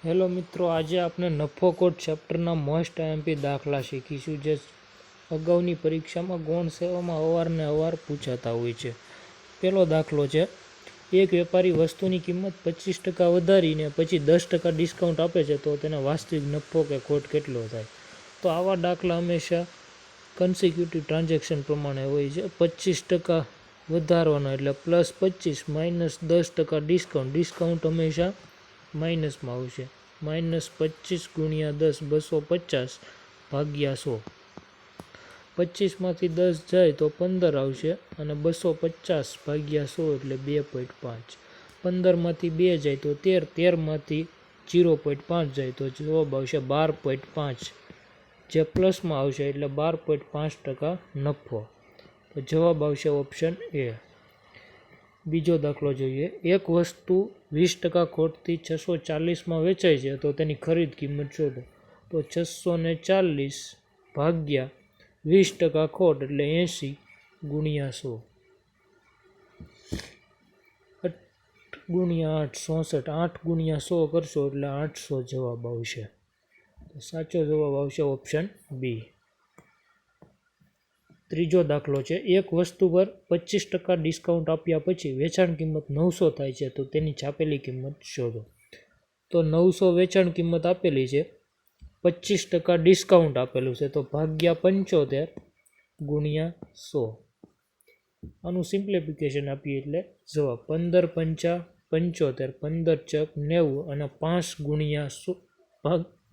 Hello મિત્રો, આજે આપણે નફો કોટ ચેપ્ટરના મોસ્ટ આઈએમપી દાખલા શીખીશું, જે અગાઉની પરીક્ષામાં ગૌણ સેવામાં અવારનવાર પૂછાતા હોય છે. પહેલો દાખલો છે, એક વેપારી વસ્તુની કિંમત 25% વધારીને પછી 10% ડિસ્કાઉન્ટ આપે છે, તો તેને વાસ્તવિક નફો કે ખોટ કેટલો થાય? તો આવા દાખલા હંમેશા કન્સિક્યુટિવ ટ્રાન્ઝેક્શન પ્રમાણે હોય છે. 25% વધારવાનો એટલે +25 - 10% ડિસ્કાઉન્ટ હંમેશા માઇનસમાં આવશે. -25 × 10 250 ભાગ્યા 100. 25 માંથી 10 જાય તો 15 આવશે અને 250 ભાગ્યા 100 એટલે 2.5. 15 માંથી 2 જાય તો 13, 13 માંથી 0.5 જાય તો જવાબ આવશે 12.5, જે પ્લસમાં આવશે એટલે 12.5% નફો. તો જવાબ આવશે ઓપ્શન એ. બીજો દાખલો જોઈએ. એક વસ્તુ 20% ખોટથી 640 વેચાય છે, તો તેની ખરીદ કિંમત શોધો. તો 640 ભાગ્યા 20% ખોટ એટલે 80 × 100. 8 × 8 64. 8 × 100 કરશો એટલે 800 જવાબ આવશે. તો સાચો જવાબ આવશે ઓપ્શન બી. ત્રીજો દાખલો છે, એક વસ્તુ પર 25% ડિસ્કાઉન્ટ આપ્યા પછી વેચાણ કિંમત 900 થાય છે, તો તેની છાપેલી કિંમત શોધો. તો 900 વેચાણ કિંમત આપેલી છે, 25% ડિસ્કાઉન્ટ આપેલું છે, તો ભાગ્યા 75 × 100. આનું સિમ્પ્લિફિકેશન આપીએ એટલે જવાબ 15 × 5 = 75, 15 × 90 અને 5 ×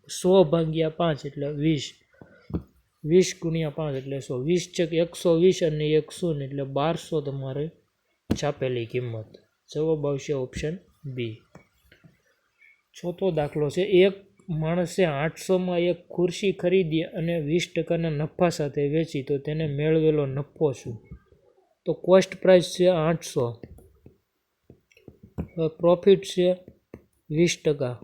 100 ભાગ્યા 5 એટલે 20, 20 × 5 એટલે 100, 20 × 120 અને 1 0 એટલે 1200 તમારે છાપેલી કિંમત. જવાબ આવશે ઓપ્શન બી. ચોથો દાખલો છે, એક માણસે 800 એક ખુરશી ખરીદી અને 20% નફા સાથે વેચી, તો તેને મેળવેલો નફો શું? તો કોસ્ટ પ્રાઇસ છે 800, પ્રોફિટ છે 20%,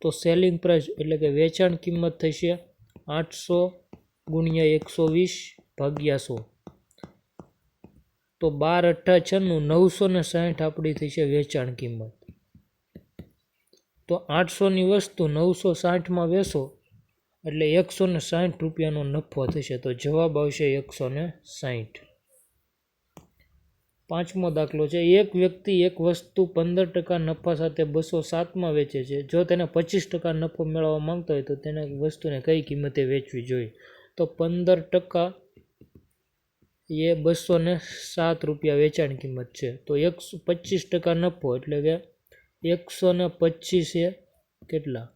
તો સેલિંગ પ્રાઇસ એટલે કે વેચાણ કિંમત થશે 800 × 120 ભાગ્યા 100. તો 12 × 8 = 960 આપણી થશે વેચાણ કિંમત. તો 800ની વસ્તુ 960 વેચો એટલે 160 રૂપિયાનો નફો થશે, તો જવાબ આવશે 160. પાંચમો દાખલો છે, એક વ્યક્તિ એક વસ્તુ 15% નફા સાથે 207 વેચે છે. જો તેને 25% નફો મેળવવા માંગતો હોય તો તેને વસ્તુને કઈ કિંમતે વેચવી જોઈએ? તો 15% એ 207 રૂપિયા વેચાણ કિંમત છે, તો 25% નફો એટલે કે 125 એ કેટલા?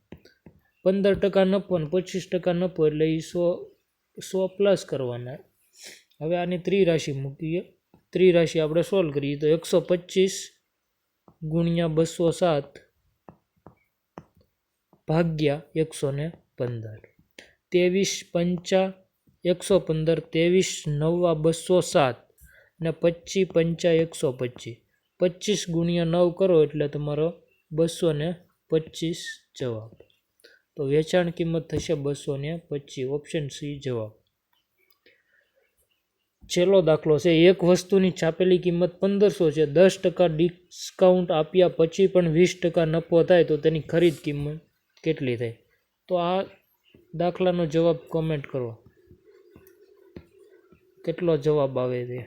15% નફો અને 25% નફો એટલે એ 100 પ્લસ કરવાના. હવે આની ત્રિરાશિ મૂકીએ. ત્રિરાશિ આપણે સોલ્વ કરીએ તો 125 × 207 ભાગ્યા 115. 23 × 5 = 115, 23 × 9 = 207 ને 25 × 5 = 125. 25 × 9 કરો એટલે તમારો 225 જવાબ. તો વેચાણ કિંમત થશે 225, ઓપ્શન સી જવાબ. છેલ્લો દાખલો છે, એક વસ્તુની છાપેલી કિંમત 1500 છે, 10% ડિસ્કાઉન્ટ આપ્યા પછી પણ 20% નફો થાય, તો તેની ખરીદ કિંમત કેટલી થાય? તો આ દાખલાનો જવાબ કોમેન્ટ કરો, કેટલો જવાબ આવે છે.